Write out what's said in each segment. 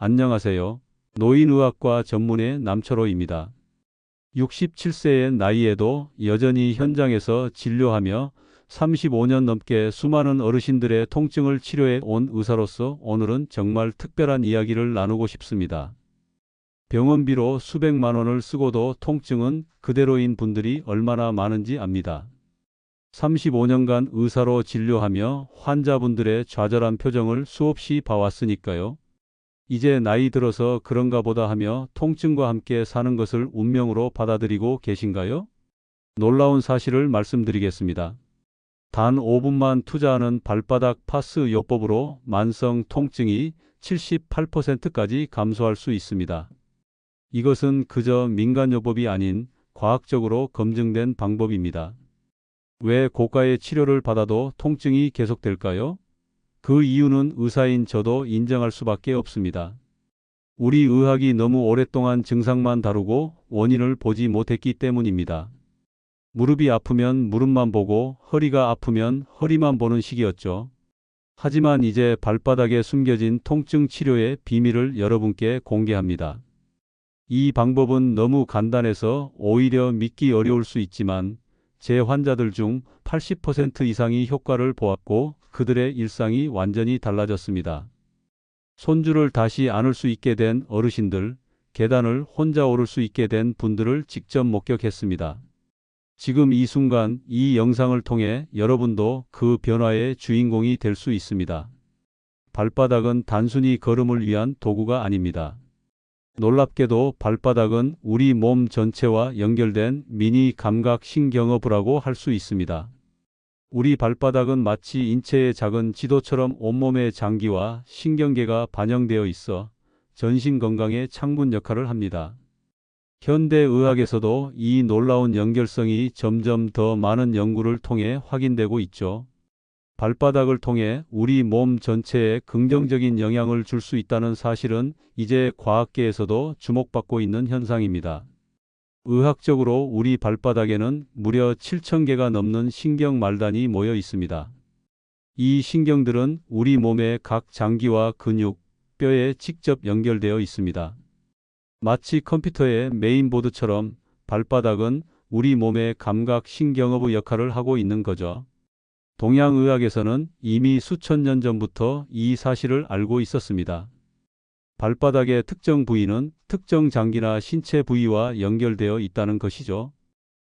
안녕하세요. 노인의학과 전문의 남철호입니다. 67세의 나이에도 여전히 현장에서 진료하며 35년 넘게 수많은 어르신들의 통증을 치료해 온 의사로서 오늘은 정말 특별한 이야기를 나누고 싶습니다. 병원비로 수백만 원을 쓰고도 통증은 그대로인 분들이 얼마나 많은지 압니다. 35년간 의사로 진료하며 환자분들의 좌절한 표정을 수없이 봐왔으니까요. 이제 나이 들어서 그런가 보다 하며 통증과 함께 사는 것을 운명으로 받아들이고 계신가요? 놀라운 사실을 말씀드리겠습니다. 단 5분만 투자하는 발바닥 파스 요법으로 만성 통증이 78%까지 감소할 수 있습니다. 이것은 그저 민간요법이 아닌 과학적으로 검증된 방법입니다. 왜 고가의 치료를 받아도 통증이 계속될까요? 그 이유는 의사인 저도 인정할 수밖에 없습니다. 우리 의학이 너무 오랫동안 증상만 다루고 원인을 보지 못했기 때문입니다. 무릎이 아프면 무릎만 보고 허리가 아프면 허리만 보는 시기였죠. 하지만 이제 발바닥에 숨겨진 통증 치료의 비밀을 여러분께 공개합니다. 이 방법은 너무 간단해서 오히려 믿기 어려울 수 있지만 제 환자들 중 80% 이상이 효과를 보았고 그들의 일상이 완전히 달라졌습니다. 손주를 다시 안을 수 있게 된 어르신들, 계단을 혼자 오를 수 있게 된 분들을 직접 목격했습니다. 지금 이 순간 이 영상을 통해 여러분도 그 변화의 주인공이 될 수 있습니다. 발바닥은 단순히 걸음을 위한 도구가 아닙니다. 놀랍게도 발바닥은 우리 몸 전체와 연결된 미니 감각 신경허브라고 할 수 있습니다. 우리 발바닥은 마치 인체의 작은 지도처럼 온몸의 장기와 신경계가 반영되어 있어 전신 건강의 창문 역할을 합니다. 현대의학에서도 이 놀라운 연결성이 점점 더 많은 연구를 통해 확인되고 있죠. 발바닥을 통해 우리 몸 전체에 긍정적인 영향을 줄 수 있다는 사실은 이제 과학계에서도 주목받고 있는 현상입니다. 의학적으로 우리 발바닥에는 무려 7,000개가 넘는 신경 말단이 모여 있습니다. 이 신경들은 우리 몸의 각 장기와 근육, 뼈에 직접 연결되어 있습니다. 마치 컴퓨터의 메인보드처럼 발바닥은 우리 몸의 감각 신경허브 역할을 하고 있는 거죠. 동양의학에서는 이미 수천 년 전부터 이 사실을 알고 있었습니다. 발바닥의 특정 부위는 특정 장기나 신체 부위와 연결되어 있다는 것이죠.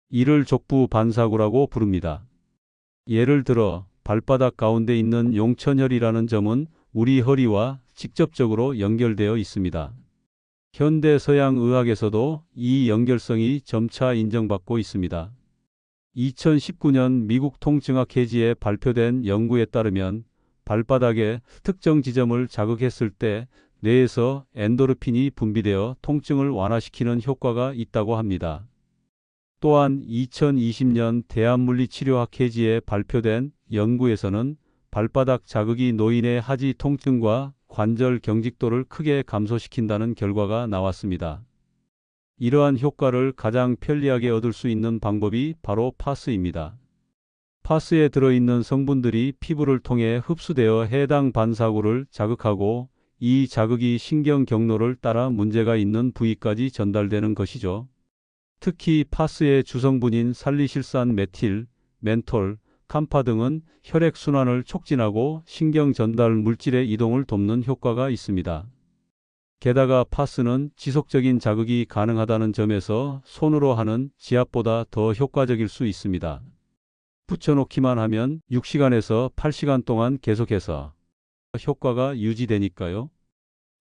이를 족부 반사구라고 부릅니다. 예를 들어 발바닥 가운데 있는 용천혈이라는 점은 우리 허리와 직접적으로 연결되어 있습니다. 현대 서양 의학에서도 이 연결성이 점차 인정받고 있습니다. 2019년 미국 통증학회지에 발표된 연구에 따르면 발바닥의 특정 지점을 자극했을 때 뇌에서 엔도르핀이 분비되어 통증을 완화시키는 효과가 있다고 합니다. 또한 2020년 대한물리치료학회지에 발표된 연구에서는 발바닥 자극이 노인의 하지 통증과 관절 경직도를 크게 감소시킨다는 결과가 나왔습니다. 이러한 효과를 가장 편리하게 얻을 수 있는 방법이 바로 파스입니다. 파스에 들어있는 성분들이 피부를 통해 흡수되어 해당 반사구를 자극하고 이 자극이 신경 경로를 따라 문제가 있는 부위까지 전달되는 것이죠. 특히 파스의 주성분인 살리실산 메틸, 멘톨, 캄파 등은 혈액순환을 촉진하고 신경 전달 물질의 이동을 돕는 효과가 있습니다. 게다가 파스는 지속적인 자극이 가능하다는 점에서 손으로 하는 지압보다 더 효과적일 수 있습니다. 붙여놓기만 하면 6시간에서 8시간 동안 계속해서 효과가 유지되니까요.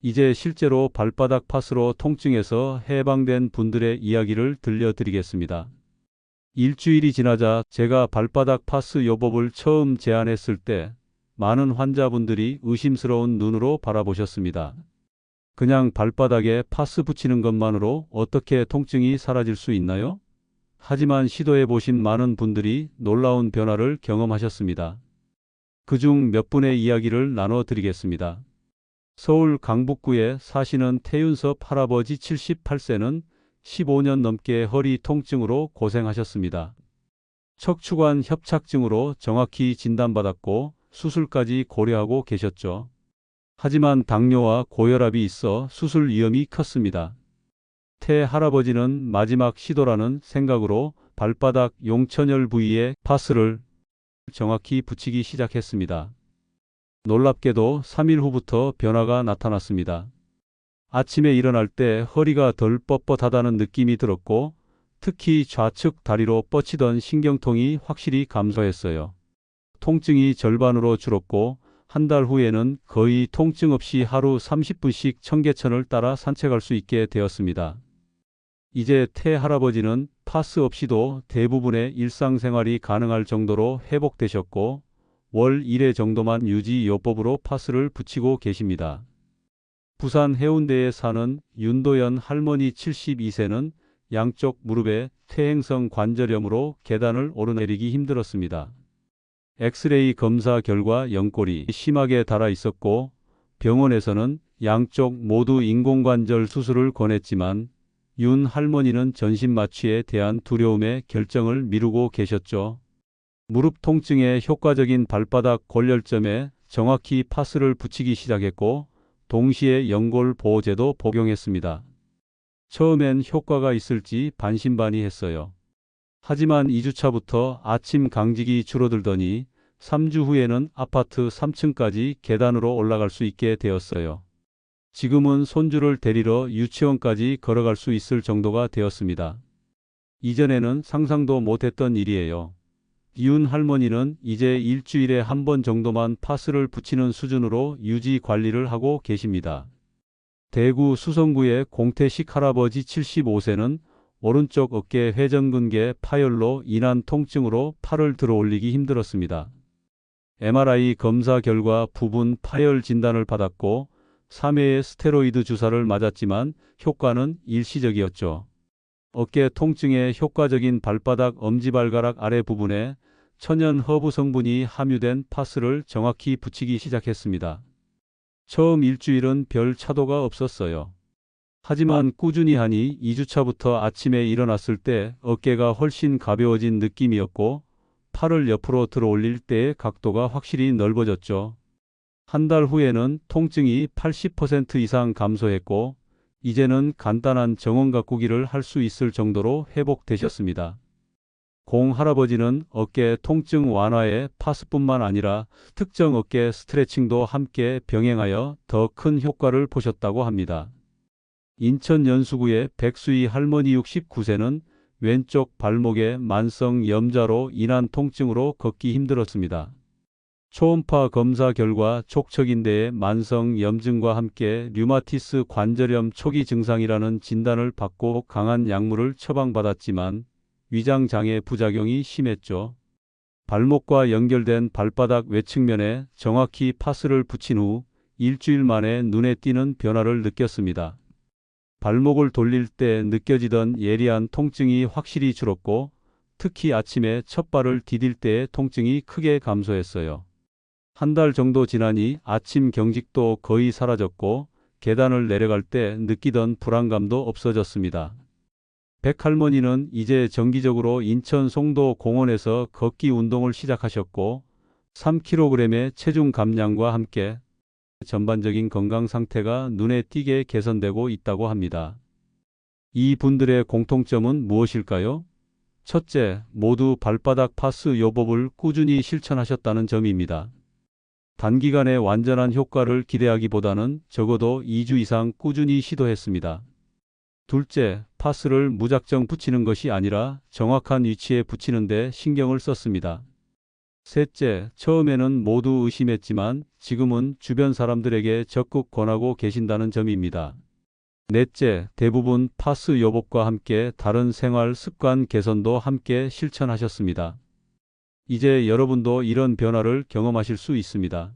이제 실제로 발바닥 파스로 통증에서 해방된 분들의 이야기를 들려드리겠습니다. 일주일이 지나자 제가 발바닥 파스 요법을 처음 제안했을 때 많은 환자분들이 의심스러운 눈으로 바라보셨습니다. 그냥 발바닥에 파스 붙이는 것만으로 어떻게 통증이 사라질 수 있나요? 하지만 시도해 보신 많은 분들이 놀라운 변화를 경험하셨습니다. 그중 몇 분의 이야기를 나눠 드리겠습니다. 서울 강북구에 사시는 태윤섭 할아버지 78세는 15년 넘게 허리 통증으로 고생하셨습니다. 척추관 협착증으로 정확히 진단받았고 수술까지 고려하고 계셨죠. 하지만 당뇨와 고혈압이 있어 수술 위험이 컸습니다. 태 할아버지는 마지막 시도라는 생각으로 발바닥 용천열 부위에 파스를 정확히 붙이기 시작했습니다. 놀랍게도 3일 후부터 변화가 나타났습니다. 아침에 일어날 때 허리가 덜 뻣뻣하다는 느낌이 들었고, 특히 좌측 다리로 뻗치던 신경통이 확실히 감소했어요. 통증이 절반으로 줄었고, 한 달 후에는 거의 통증 없이 하루 30분씩 청계천을 따라 산책할 수 있게 되었습니다. 이제 태 할아버지는 파스 없이도 대부분의 일상생활이 가능할 정도로 회복되셨고, 월 1회 정도만 유지 요법으로 파스를 붙이고 계십니다. 부산 해운대에 사는 윤도연 할머니 72세는 양쪽 무릎에 퇴행성 관절염으로 계단을 오르내리기 힘들었습니다. 엑스레이 검사 결과 연골이 심하게 닳아 있었고, 병원에서는 양쪽 모두 인공관절 수술을 권했지만 윤 할머니는 전신 마취에 대한 두려움에 결정을 미루고 계셨죠. 무릎 통증에 효과적인 발바닥 골절점에 정확히 파스를 붙이기 시작했고, 동시에 연골 보호제도 복용했습니다. 처음엔 효과가 있을지 반신반의했어요. 하지만 2주차부터 아침 강직이 줄어들더니 3주 후에는 아파트 3층까지 계단으로 올라갈 수 있게 되었어요. 지금은 손주를 데리러 유치원까지 걸어갈 수 있을 정도가 되었습니다. 이전에는 상상도 못했던 일이에요. 이윤 할머니는 이제 일주일에 한 번 정도만 파스를 붙이는 수준으로 유지 관리를 하고 계십니다. 대구 수성구의 공태식 할아버지 75세는 오른쪽 어깨 회전근개 파열로 인한 통증으로 팔을 들어 올리기 힘들었습니다. MRI 검사 결과 부분 파열 진단을 받았고 3회의 스테로이드 주사를 맞았지만 효과는 일시적이었죠. 어깨 통증에 효과적인 발바닥 엄지발가락 아래 부분에 천연 허브 성분이 함유된 파스를 정확히 붙이기 시작했습니다. 처음 일주일은 별 차도가 없었어요. 하지만 꾸준히 하니 2주차부터 아침에 일어났을 때 어깨가 훨씬 가벼워진 느낌이었고, 팔을 옆으로 들어 올릴 때의 각도가 확실히 넓어졌죠. 한 달 후에는 통증이 80% 이상 감소했고, 이제는 간단한 정원 가꾸기를 할 수 있을 정도로 회복되셨습니다. 공 할아버지는 어깨 통증 완화에 파스뿐만 아니라 특정 어깨 스트레칭도 함께 병행하여 더 큰 효과를 보셨다고 합니다. 인천 연수구의 백수희 할머니 69세는 왼쪽 발목에 만성 염좌로 인한 통증으로 걷기 힘들었습니다. 초음파 검사 결과 촉척인대의 만성 염증과 함께 류마티스 관절염 초기 증상이라는 진단을 받고 강한 약물을 처방받았지만 위장장애 부작용이 심했죠. 발목과 연결된 발바닥 외측면에 정확히 파스를 붙인 후 일주일 만에 눈에 띄는 변화를 느꼈습니다. 발목을 돌릴 때 느껴지던 예리한 통증이 확실히 줄었고, 특히 아침에 첫 발을 디딜 때의 통증이 크게 감소했어요. 한 달 정도 지나니 아침 경직도 거의 사라졌고, 계단을 내려갈 때 느끼던 불안감도 없어졌습니다. 백할머니는 이제 정기적으로 인천 송도 공원에서 걷기 운동을 시작하셨고, 3kg의 체중 감량과 함께 전반적인 건강 상태가 눈에 띄게 개선되고 있다고 합니다. 이 분들의 공통점은 무엇일까요? 첫째, 모두 발바닥 파스 요법을 꾸준히 실천하셨다는 점입니다. 단기간에 완전한 효과를 기대하기보다는 적어도 2주 이상 꾸준히 시도했습니다. 둘째, 파스를 무작정 붙이는 것이 아니라 정확한 위치에 붙이는 데 신경을 썼습니다. 셋째, 처음에는 모두 의심했지만 지금은 주변 사람들에게 적극 권하고 계신다는 점입니다. 넷째, 대부분 파스 요법과 함께 다른 생활 습관 개선도 함께 실천하셨습니다. 이제 여러분도 이런 변화를 경험하실 수 있습니다.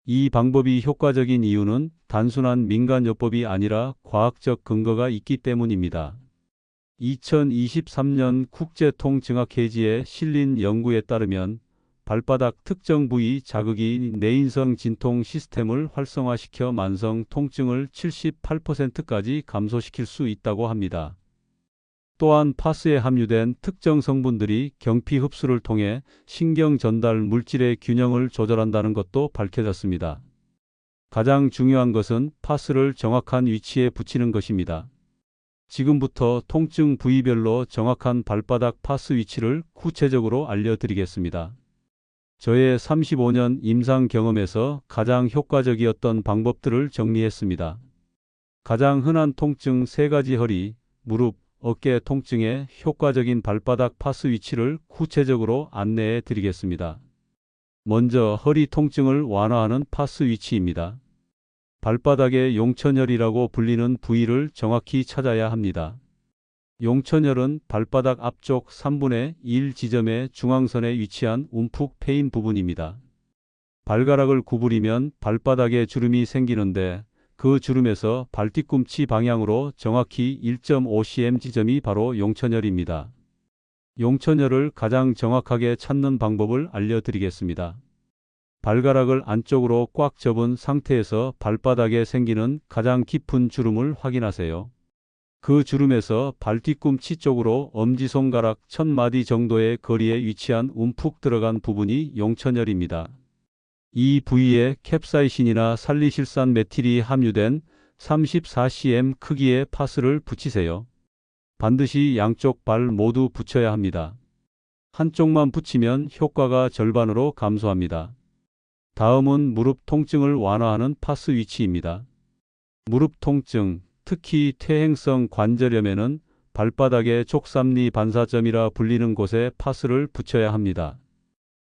이 방법이 효과적인 이유는 단순한 민간요법이 아니라 과학적 근거가 있기 때문입니다. 2023년 국제통증학회지에 실린 연구에 따르면 발바닥 특정 부위 자극이 뇌인성 진통 시스템을 활성화시켜 만성 통증을 78%까지 감소시킬 수 있다고 합니다. 또한 파스에 함유된 특정 성분들이 경피 흡수를 통해 신경 전달 물질의 균형을 조절한다는 것도 밝혀졌습니다. 가장 중요한 것은 파스를 정확한 위치에 붙이는 것입니다. 지금부터 통증 부위별로 정확한 발바닥 파스 위치를 구체적으로 알려드리겠습니다. 저의 35년 임상 경험에서 가장 효과적이었던 방법들을 정리했습니다. 가장 흔한 통증 3가지 허리, 무릎, 어깨 통증에 효과적인 발바닥 파스 위치를 구체적으로 안내해 드리겠습니다. 먼저 허리 통증을 완화하는 파스 위치입니다. 발바닥의 용천혈이라고 불리는 부위를 정확히 찾아야 합니다. 용천혈은 발바닥 앞쪽 3분의 1 지점의 중앙선에 위치한 움푹 패인 부분입니다. 발가락을 구부리면 발바닥에 주름이 생기는데 그 주름에서 발뒤꿈치 방향으로 정확히 1.5cm 지점이 바로 용천혈입니다. 용천혈을 가장 정확하게 찾는 방법을 알려드리겠습니다. 발가락을 안쪽으로 꽉 접은 상태에서 발바닥에 생기는 가장 깊은 주름을 확인하세요. 그 주름에서 발뒤꿈치 쪽으로 엄지손가락 1000마디 정도의 거리에 위치한 움푹 들어간 부분이 용천혈입니다. 이 부위에 캡사이신이나 살리실산 메틸이 함유된 34cm 크기의 파스를 붙이세요. 반드시 양쪽 발 모두 붙여야 합니다. 한쪽만 붙이면 효과가 절반으로 감소합니다. 다음은 무릎 통증을 완화하는 파스 위치입니다. 무릎 통증, 특히 퇴행성 관절염에는 발바닥의 족삼리 반사점이라 불리는 곳에 파스를 붙여야 합니다.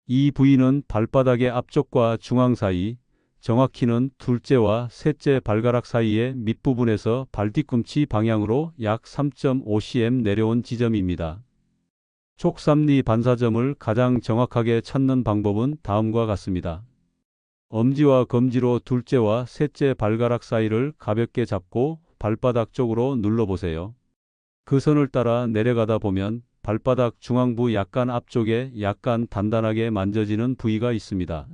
이 부위는 발바닥의 앞쪽과 중앙 사이, 정확히는 둘째와 셋째 발가락 사이의 밑부분에서 발뒤꿈치 방향으로 약 3.5cm 내려온 지점입니다. 족삼리 반사점을 가장 정확하게 찾는 방법은 다음과 같습니다. 엄지와 검지로 둘째와 셋째 발가락 사이를 가볍게 잡고 발바닥 쪽으로 눌러보세요. 그 선을 따라 내려가다 보면 발바닥 중앙부 약간 앞쪽에 약간 단단하게 만져지는 부위가 있습니다.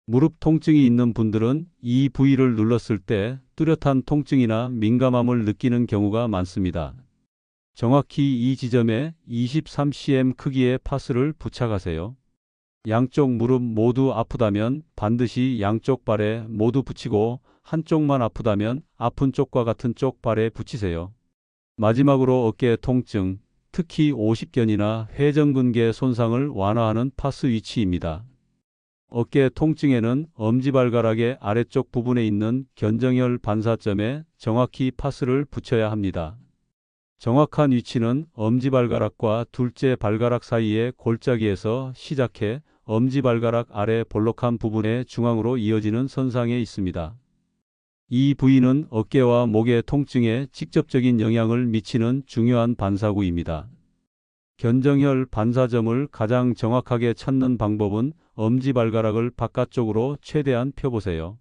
무릎 통증이 있는 분들은 이 부위를 눌렀을 때 뚜렷한 통증이나 민감함을 느끼는 경우가 많습니다. 정확히 이 지점에 23cm 크기의 파스를 부착하세요. 양쪽 무릎 모두 아프다면 반드시 양쪽 발에 모두 붙이고 한쪽만 아프다면 아픈 쪽과 같은 쪽 발에 붙이세요. 마지막으로 어깨 통증, 특히 오십견이나 회전근개 손상을 완화하는 파스 위치입니다. 어깨 통증에는 엄지발가락의 아래쪽 부분에 있는 견정혈 반사점에 정확히 파스를 붙여야 합니다. 정확한 위치는 엄지발가락과 둘째 발가락 사이의 골짜기에서 시작해 엄지발가락 아래 볼록한 부분의 중앙으로 이어지는 선상에 있습니다. 이 부위는 어깨와 목의 통증에 직접적인 영향을 미치는 중요한 반사구입니다. 견정혈 반사점을 가장 정확하게 찾는 방법은 엄지발가락을 바깥쪽으로 최대한 펴보세요.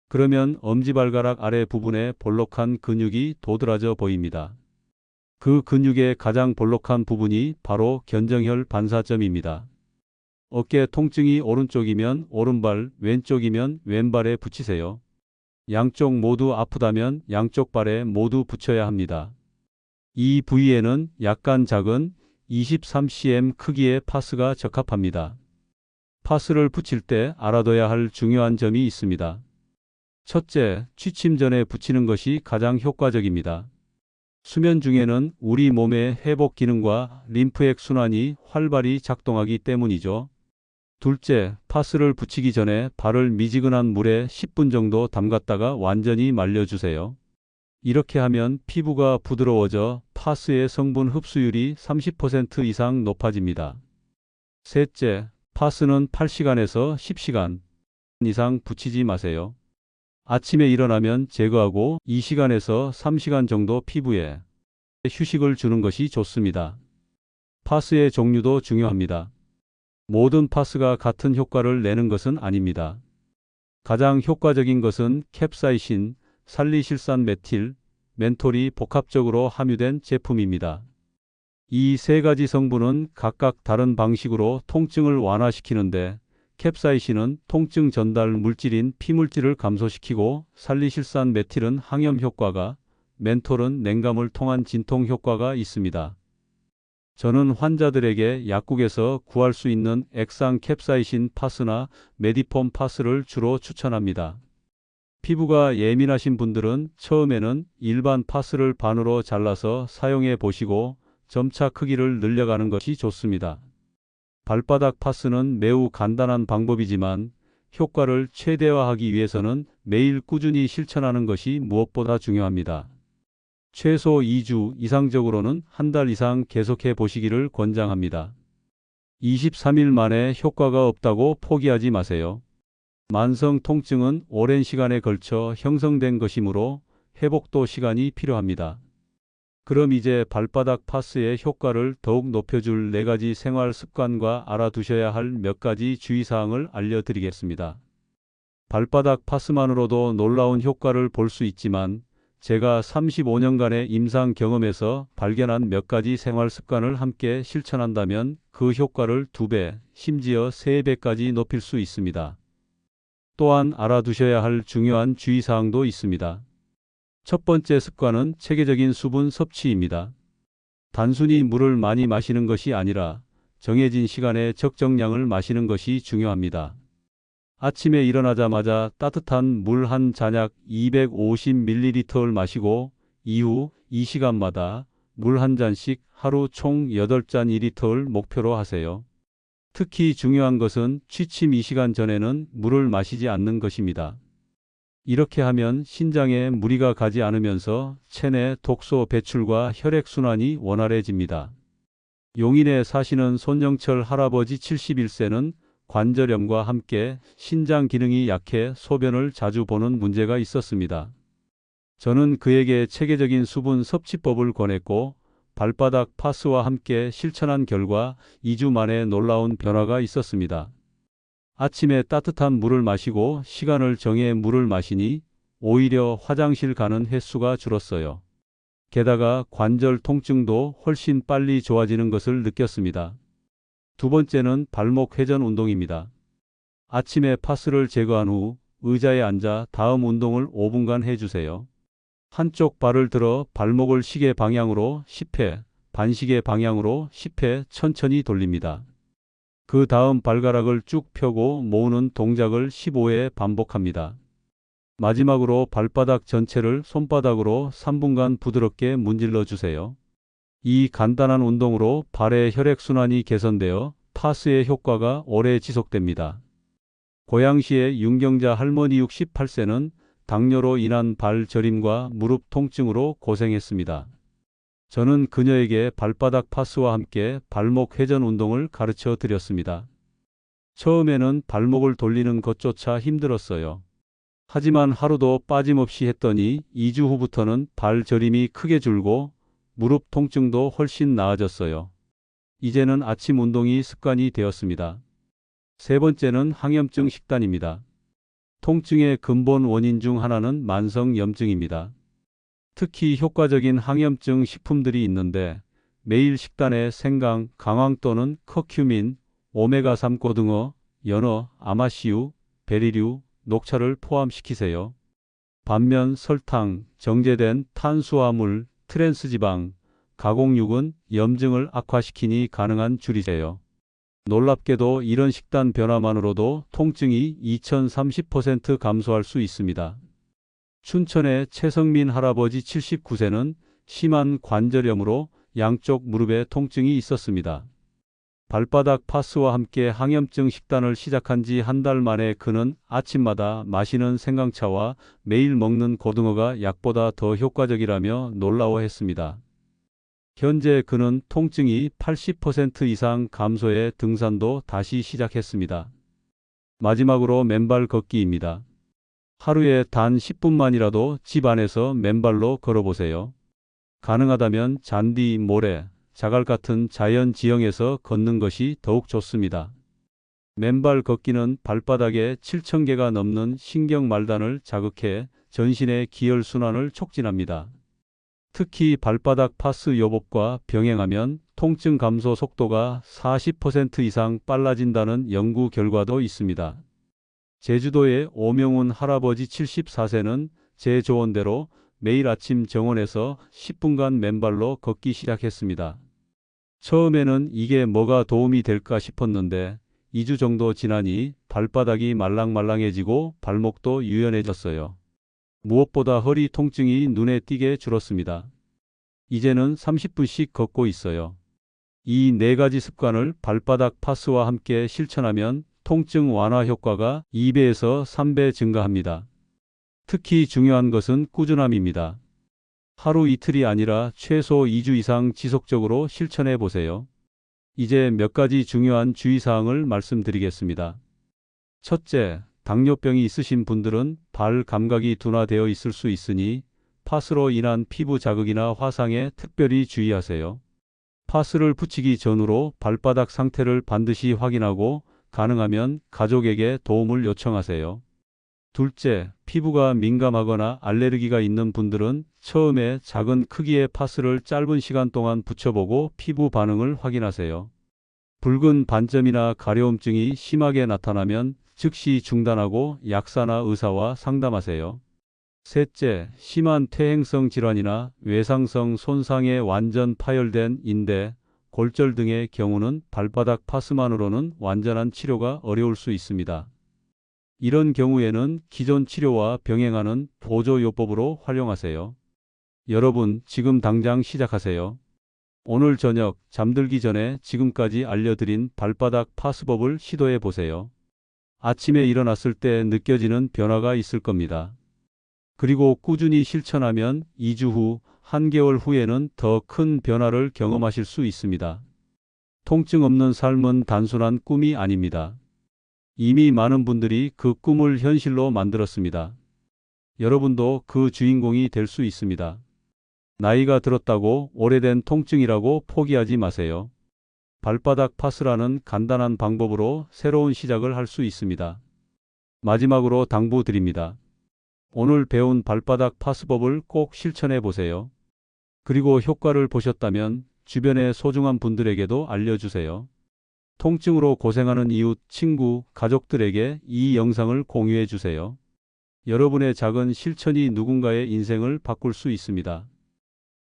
그러면 엄지발가락 아래 부분에 볼록한 근육이 도드라져 보입니다. 그 근육의 가장 볼록한 부분이 바로 견정혈 반사점입니다. 어깨 통증이 오른쪽이면 오른발, 왼쪽이면 왼발에 붙이세요. 양쪽 모두 아프다면 양쪽 발에 모두 붙여야 합니다. 이 부위에는 약간 작은 23cm 크기의 파스가 적합합니다. 파스를 붙일 때 알아둬야 할 중요한 점이 있습니다. 첫째, 취침 전에 붙이는 것이 가장 효과적입니다. 수면 중에는 우리 몸의 회복 기능과 림프액 순환이 활발히 작동하기 때문이죠. 둘째, 파스를 붙이기 전에 발을 미지근한 물에 10분 정도 담갔다가 완전히 말려주세요. 이렇게 하면 피부가 부드러워져 파스의 성분 흡수율이 30% 이상 높아집니다. 셋째, 파스는 8시간에서 10시간 이상 붙이지 마세요. 아침에 일어나면 제거하고 2시간에서 3시간 정도 피부에 휴식을 주는 것이 좋습니다. 파스의 종류도 중요합니다. 모든 파스가 같은 효과를 내는 것은 아닙니다. 가장 효과적인 것은 캡사이신, 살리실산 메틸, 멘톨이 복합적으로 함유된 제품입니다. 이 3가지 성분은 각각 다른 방식으로 통증을 완화시키는데 캡사이신은 통증 전달 물질인 피물질을 감소시키고 살리실산 메틸은 항염 효과가, 멘톨은 냉감을 통한 진통 효과가 있습니다. 저는 환자들에게 약국에서 구할 수 있는 액상 캡사이신 파스나 메디폼 파스를 주로 추천합니다. 피부가 예민하신 분들은 처음에는 일반 파스를 반으로 잘라서 사용해 보시고 점차 크기를 늘려가는 것이 좋습니다. 발바닥 파스는 매우 간단한 방법이지만 효과를 최대화하기 위해서는 매일 꾸준히 실천하는 것이 무엇보다 중요합니다. 최소 2주 이상적으로는 한 달 이상 계속해 보시기를 권장합니다. 23일 만에 효과가 없다고 포기하지 마세요. 만성 통증은 오랜 시간에 걸쳐 형성된 것이므로 회복도 시간이 필요합니다. 그럼 이제 발바닥 파스의 효과를 더욱 높여줄 4가지 생활 습관과 알아두셔야 할 몇 가지 주의사항을 알려드리겠습니다. 발바닥 파스만으로도 놀라운 효과를 볼 수 있지만 제가 35년간의 임상 경험에서 발견한 몇 가지 생활 습관을 함께 실천한다면 그 효과를 2배, 심지어 3배까지 높일 수 있습니다. 또한 알아두셔야 할 중요한 주의사항도 있습니다. 첫 번째 습관은 체계적인 수분 섭취입니다. 단순히 물을 많이 마시는 것이 아니라 정해진 시간에 적정량을 마시는 것이 중요합니다. 아침에 일어나자마자 따뜻한 물 한 잔약 250ml를 마시고 이후 2시간마다 물 한 잔씩 하루 총 8잔 2리터를 목표로 하세요. 특히 중요한 것은 취침 2시간 전에는 물을 마시지 않는 것입니다. 이렇게 하면 신장에 무리가 가지 않으면서 체내 독소 배출과 혈액순환이 원활해집니다. 용인에 사시는 손영철 할아버지 71세는 관절염과 함께 신장 기능이 약해 소변을 자주 보는 문제가 있었습니다. 저는 그에게 체계적인 수분 섭취법을 권했고 발바닥 파스와 함께 실천한 결과 2주 만에 놀라운 변화가 있었습니다. 아침에 따뜻한 물을 마시고 시간을 정해 물을 마시니 오히려 화장실 가는 횟수가 줄었어요. 게다가 관절 통증도 훨씬 빨리 좋아지는 것을 느꼈습니다. 두 번째는 발목 회전 운동입니다. 아침에 파스를 제거한 후 의자에 앉아 다음 운동을 5분간 해주세요. 한쪽 발을 들어 발목을 시계 방향으로 10회, 반시계 방향으로 10회 천천히 돌립니다. 그 다음 발가락을 쭉 펴고 모으는 동작을 15회 반복합니다. 마지막으로 발바닥 전체를 손바닥으로 3분간 부드럽게 문질러 주세요. 이 간단한 운동으로 발의 혈액순환이 개선되어 파스의 효과가 오래 지속됩니다. 고양시의 윤경자 할머니 68세는 당뇨로 인한 발 저림과 무릎 통증으로 고생했습니다. 저는 그녀에게 발바닥 파스와 함께 발목 회전 운동을 가르쳐 드렸습니다. 처음에는 발목을 돌리는 것조차 힘들었어요. 하지만 하루도 빠짐없이 했더니 2주 후부터는 발 저림이 크게 줄고 무릎 통증도 훨씬 나아졌어요. 이제는 아침 운동이 습관이 되었습니다. 세 번째는 항염증 식단입니다. 통증의 근본 원인 중 하나는 만성염증입니다. 특히 효과적인 항염증 식품들이 있는데 매일 식단에 생강, 강황 또는 커큐민, 오메가3 고등어, 연어, 아마씨유, 베리류, 녹차를 포함시키세요. 반면 설탕, 정제된 탄수화물, 트랜스지방, 가공육은 염증을 악화시키니 가능한 줄이세요. 놀랍게도 이런 식단 변화만으로도 통증이 2030% 감소할 수 있습니다. 춘천의 최성민 할아버지 79세는 심한 관절염으로 양쪽 무릎에 통증이 있었습니다. 발바닥 파스와 함께 항염증 식단을 시작한 지 한 달 만에 그는 아침마다 마시는 생강차와 매일 먹는 고등어가 약보다 더 효과적이라며 놀라워했습니다. 현재 그는 통증이 80% 이상 감소해 등산도 다시 시작했습니다. 마지막으로 맨발 걷기입니다. 하루에 단 10분만이라도 집 안에서 맨발로 걸어보세요. 가능하다면 잔디, 모래, 자갈 같은 자연 지형에서 걷는 것이 더욱 좋습니다. 맨발 걷기는 발바닥에 7,000개가 넘는 신경말단을 자극해 전신의 기혈순환을 촉진합니다. 특히 발바닥 파스 요법과 병행하면 통증 감소 속도가 40% 이상 빨라진다는 연구 결과도 있습니다. 제주도의 오명훈 할아버지 74세는 제 조언대로 매일 아침 정원에서 10분간 맨발로 걷기 시작했습니다. 처음에는 이게 뭐가 도움이 될까 싶었는데 2주 정도 지나니 발바닥이 말랑말랑해지고 발목도 유연해졌어요. 무엇보다 허리 통증이 눈에 띄게 줄었습니다. 이제는 30분씩 걷고 있어요. 이 네 가지 습관을 발바닥 파스와 함께 실천하면 통증 완화 효과가 2배에서 3배 증가합니다. 특히 중요한 것은 꾸준함입니다. 하루 이틀이 아니라 최소 2주 이상 지속적으로 실천해 보세요. 이제 몇 가지 중요한 주의사항을 말씀드리겠습니다. 첫째, 당뇨병이 있으신 분들은 발 감각이 둔화되어 있을 수 있으니 파스로 인한 피부 자극이나 화상에 특별히 주의하세요. 파스를 붙이기 전후로 발바닥 상태를 반드시 확인하고 가능하면 가족에게 도움을 요청하세요. 둘째, 피부가 민감하거나 알레르기가 있는 분들은 처음에 작은 크기의 파스를 짧은 시간 동안 붙여보고 피부 반응을 확인하세요. 붉은 반점이나 가려움증이 심하게 나타나면 즉시 중단하고 약사나 의사와 상담하세요. 셋째, 심한 퇴행성 질환이나 외상성 손상에 완전 파열된 인대, 골절 등의 경우는 발바닥 파스만으로는 완전한 치료가 어려울 수 있습니다. 이런 경우에는 기존 치료와 병행하는 보조요법으로 활용하세요. 여러분, 지금 당장 시작하세요. 오늘 저녁 잠들기 전에 지금까지 알려드린 발바닥 파스법을 시도해 보세요. 아침에 일어났을 때 느껴지는 변화가 있을 겁니다. 그리고 꾸준히 실천하면 2주 후, 한개월 후에는 더 큰 변화를 경험하실 수 있습니다. 통증 없는 삶은 단순한 꿈이 아닙니다. 이미 많은 분들이 그 꿈을 현실로 만들었습니다. 여러분도 그 주인공이 될 수 있습니다. 나이가 들었다고 오래된 통증이라고 포기하지 마세요. 발바닥 파스라는 간단한 방법으로 새로운 시작을 할 수 있습니다. 마지막으로 당부드립니다. 오늘 배운 발바닥 파스법을 꼭 실천해 보세요. 그리고 효과를 보셨다면 주변의 소중한 분들에게도 알려주세요. 통증으로 고생하는 이웃, 친구, 가족들에게 이 영상을 공유해 주세요. 여러분의 작은 실천이 누군가의 인생을 바꿀 수 있습니다.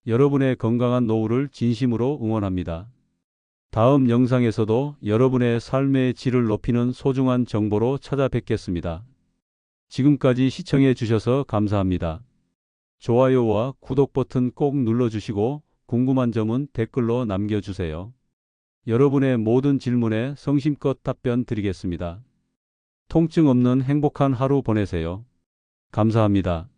여러분의 건강한 노후를 진심으로 응원합니다. 다음 영상에서도 여러분의 삶의 질을 높이는 소중한 정보로 찾아뵙겠습니다. 지금까지 시청해 주셔서 감사합니다. 좋아요와 구독 버튼 꼭 눌러주시고 궁금한 점은 댓글로 남겨주세요. 여러분의 모든 질문에 성심껏 답변 드리겠습니다. 통증 없는 행복한 하루 보내세요. 감사합니다.